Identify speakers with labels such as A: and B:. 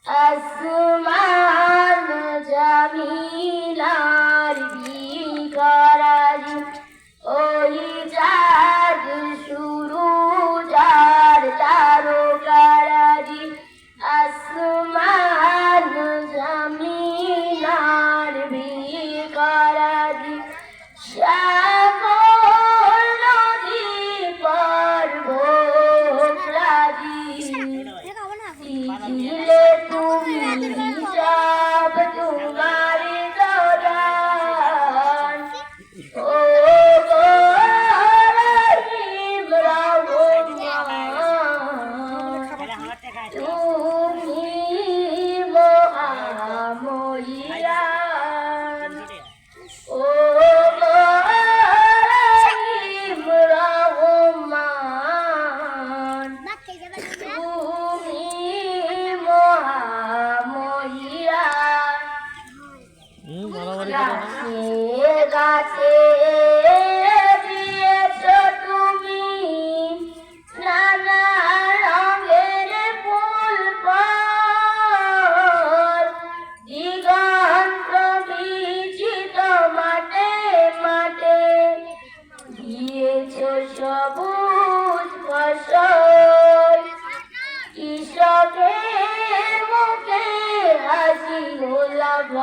A: আসমান জামিলার বিকরাজি ওই চাঁদ শুরু যার তারকারাজি আসমান জামিলার বিকরাজি সাগর নদী পর্বত রাজি দিলে তুমি সব তোমার দরান ও গো রহিম রহমান তুমি মহামহিয়ান ও গো রহিম রহমান তুমি মহামহিয়ান গাছে গাছে দিয়েছ তুমি নানা রঙের ফুল ফল দিগন্ত বিচিত মাঠে মাঠে দিয়েছ সবুজ ফসল কৃষকের মুখে হাসি গোলাপ